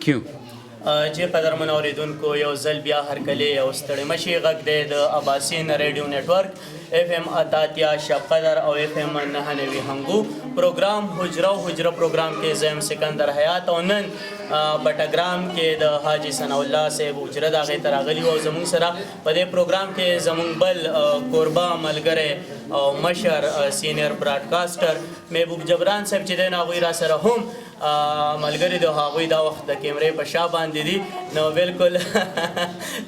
کیو چې قدرمن اوریدونکو یو ځل بیا هرکلی یو ستړی مشي غږ دی د اباسین ریډیو نیټورک اف ام اتاتیا شب قدر او اف ام 99 هنګو پروګرام حجره پروګرام کې زم سکندر حیات او نن بټګرام کې د حاجی ثنا الله صاحب حجره د غي تراغلی او زمون سره په دې پروګرام کې زمون بل قربا ملګری او مشر سینیئر براډکاسټر محبوب جبران صاحب چې د ناغوی را سره هم ملګری د هغوی دا وخت د کیمرې په شا باندې دي نو بالکل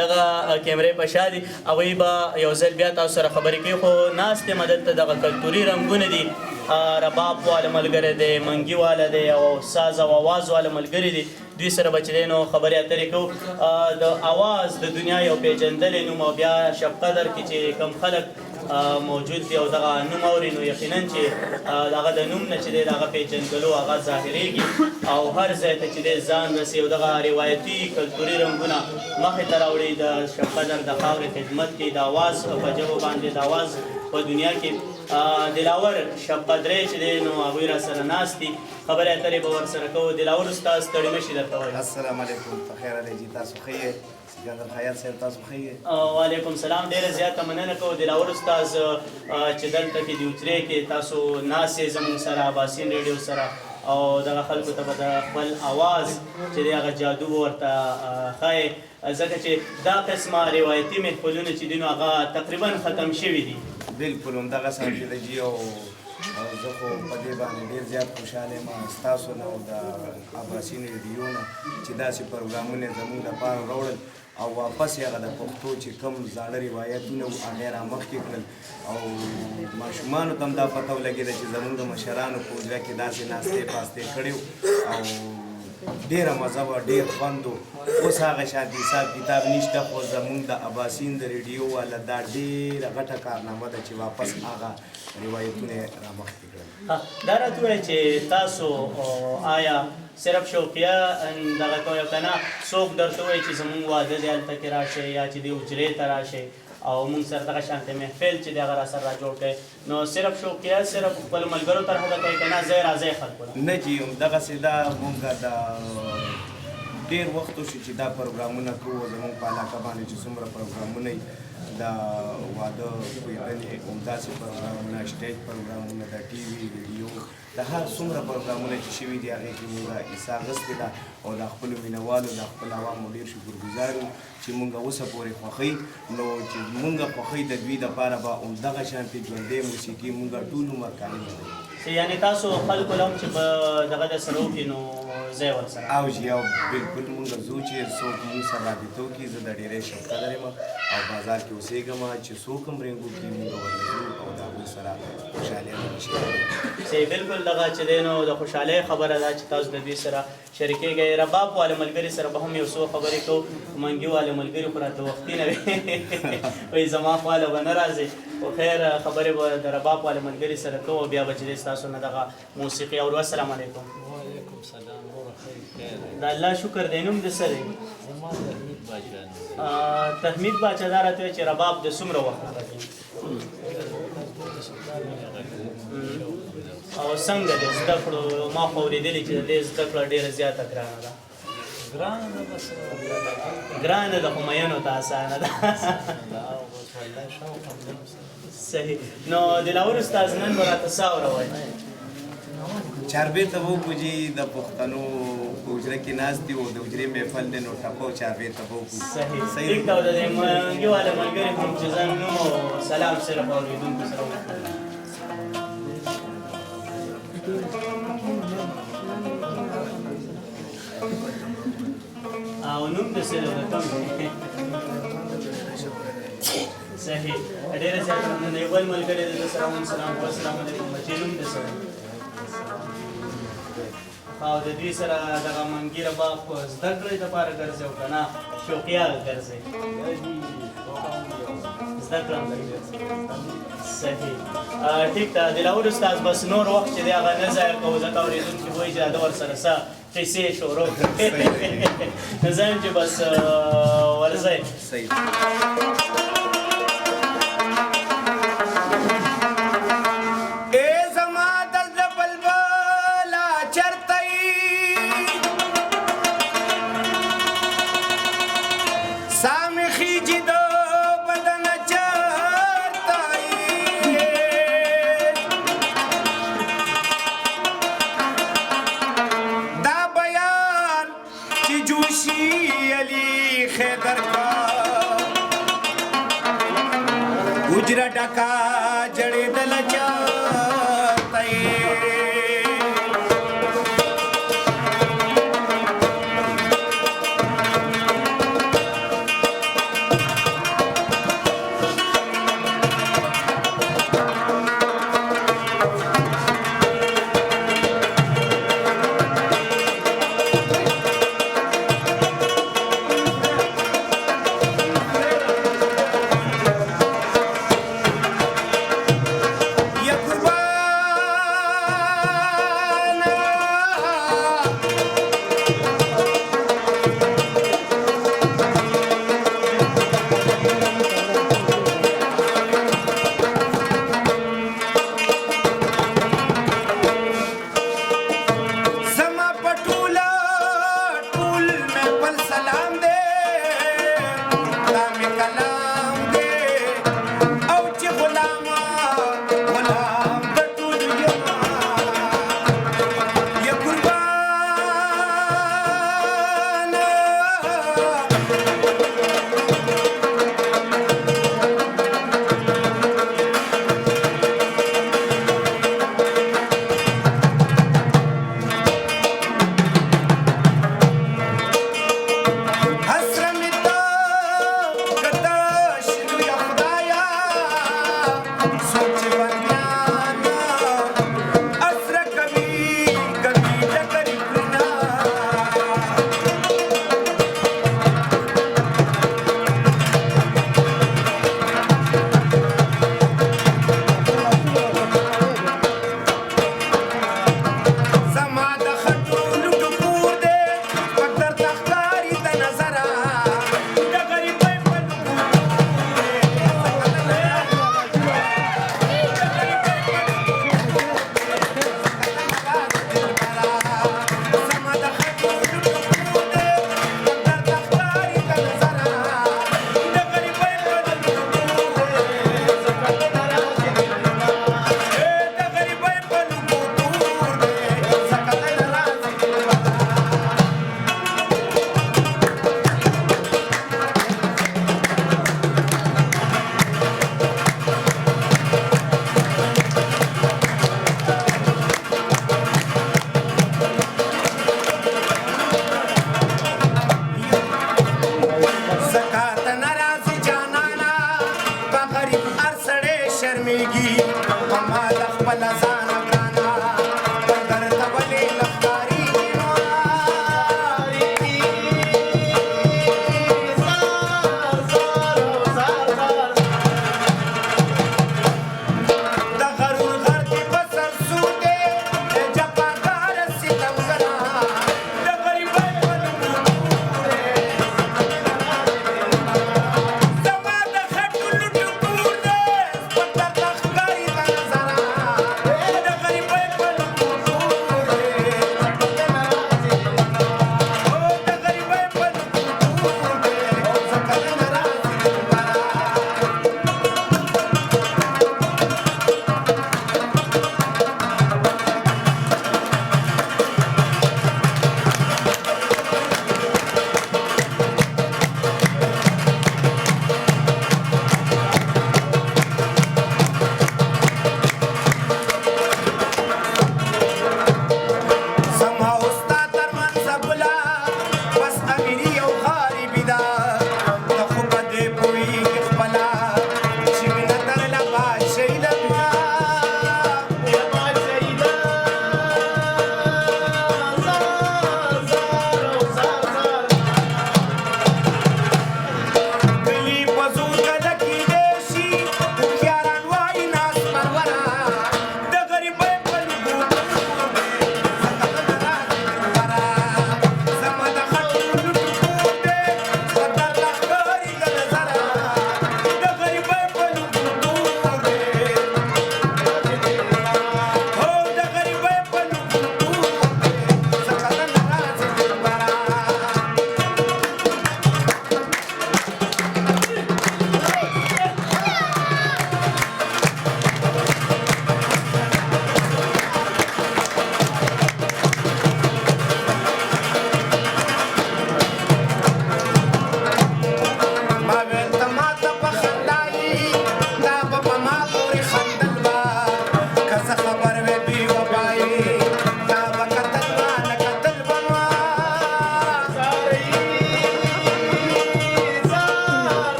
دغه کیمرې په شا دي هغوی به یو ځل بیا تاسو سره خبرې کوي خو ناست یم دلته دغه کلتوري رنګونه دي رباب والا ملګری دی منګي والا دی او ساز او اواز والا ملګری دی دوی سره به چې دی نو خبرې اترې کوو د اواز د دنیا یو پیژندلی نوم او بیا شب قدر کې چې کوم خلک موجود دی او دغه نوم اوري نو یقینا چې دغه د نوم نه چې دی دغه پیژندلو هغه ظاهریږي او هر ځای ته چې دی ځان رسي او دغه روایتي کلتوري رنګونه مخې ته راوړي د شب قدر د خاورې خدمت کې د اواز په ژبو باندې د اواز په دنیا کې دلاور شب قدرې چې دی نو هغوی را سره ناست دي خبرې اترې به ورسره کوو دلاور استاد ستړي مشي درته وایم السلام علیکم په خیر علی جی تاسو ښه یې سکندر حیات صاحب تاسو ښه یې وعلیکم سلام ډېره زیاته مننه کوو دلاور استاد چې دلته کې د اوچرې کې تاسو ناست یې زموږ سره اباسین ریډیو سره او دغه خلکو ته به د خپل اواز چې دی هغه جادو ورته ښایي ځکه چې دا قسمه روایتي محفلونه چې دي نو هغه تقریبا ختم شوي دي بالکل همدغه سره د جي او زه خو په دې باندې ډېر زیات خوشحاله یم ستاسو نه او د اباسین ریډیو نه چې داسې پروګرامونه زموږ لپاره راوړل او واپس یې هغه د پښتو چې کوم زاړه روایتونه وو هغه را مخکې کړل او ماشومانو ته هم دا پته ولګېده چې زموږ د مشرانو په حجره کې داسې ناستې پاستې کړې او ډېره مزه وه ډېر خوند و اوس هغه شانتي حساب کتاب نشته خو زموږ د اباسین د ریډیو والا دا ډېره غټه کارنامه ده چې واپس هغه روایتونه یې را مخکې کړل دا راته ووایه چې تاسو آیا صرف شوقیه دغه کوئ که نه څوک درته وایي چې زموږ واده دی هلته کې راشئ یا چې دې حجرې ته راشئ او موږ سره دغه شانتې محفل چې دی هغه را سره را جوړ کړئ نو صرف شوقیه صرف خپلو ملګرو طرحه ده کوئ که نه ځای راځئ خلکو نه جي همدغسې دا مونږ د ډېر وخت وشو چې دا پروګرامونه کوو زموږ په علاقه باندې چې څومره پروګرامونه د واده کویدنې همداسې پروګرامونه سټیج پروګرامونه د ټي وي ریډیو د هر څومره پروګرامونه چې شوي دي هغې کې مونږ حصه اخیستې ده او د خپلو مینهوالو د خپل عوامو ډېر شکرګزار یو چې مونږ اوسه پورې خوښوي نو چې مونږ خوښوي د دوی دپاره به همدغه شانتې ژوندۍ موسیقي مونږ ټول عمر کاري کوي یعنې تاسو خلکو له هم چې په دغه د سره وکړي نو ځای ورسره او جي او بالکل مونږ ځو چې څوک مونږ سره رابطه وکړي زه د ډېرې شب قدر یم او بازار کې اوسېږم چې څوک هم رنګ وکړي مونږ ورته او د هغوی سره خوشحالي صحیح بالکل دغه چې دی نو د خوشحالۍ خبره ده چې تاسو د دوی سره شریکېږئ رباب والا ملګري سره به هم یو څو خبرې کوو منګي والا ملګري خو راته وختي نه وي وایي زما خواله به نه راځي خو خیر خبرې به د رباب والا ملګري سره کوو او بیا به چې دی ستاسو نه دغه موسیقي اورو السلام علیکم وعلیکم سلام ورحمة الله د الله شکر دی نوم د څه دی تحمید باچا دا راته وایي چې رباب د څومره وخت راځي او څنګه د زده کړو ما خو اورېدلي چې د دې زده کړه ډېره زیاته ګرانه ده ګرانه ده خو میینو ته اسانه ده صحیح نو دلاور استاذ نن به راته څه اورئ چاربې ته وکړو جي د پښتنو په حجره کې ناست دي او د حجرې محفل دی نو ټپه او چاربې ته به وکړو صحیح ټیک ده او د دې منګي والا ملګري هم چې زنګ نوم او سلام صرف اورېدونکو سره وکړو او نوم د څه ده کوم صحیح ډېره زیاته مننه یو بل ملګری دی سره هم سلام والسلام علیکم چې نوم د څه او د دوی سره دغه منګي رباب په زده کړې دپاره ګرځئ او که نه شوقیه ګرځئ زده کړه هم صحیح ټیک ده دلاور استاذ بس نور وخت چې دی هغه نه ضایع کوو ځکه اورېدونکي وایي چې د ورسره څه قصې شروع نو زه یم چې بس ورځئ جوشی علی خیدر کا اجرا ڈکا جڑے دل جا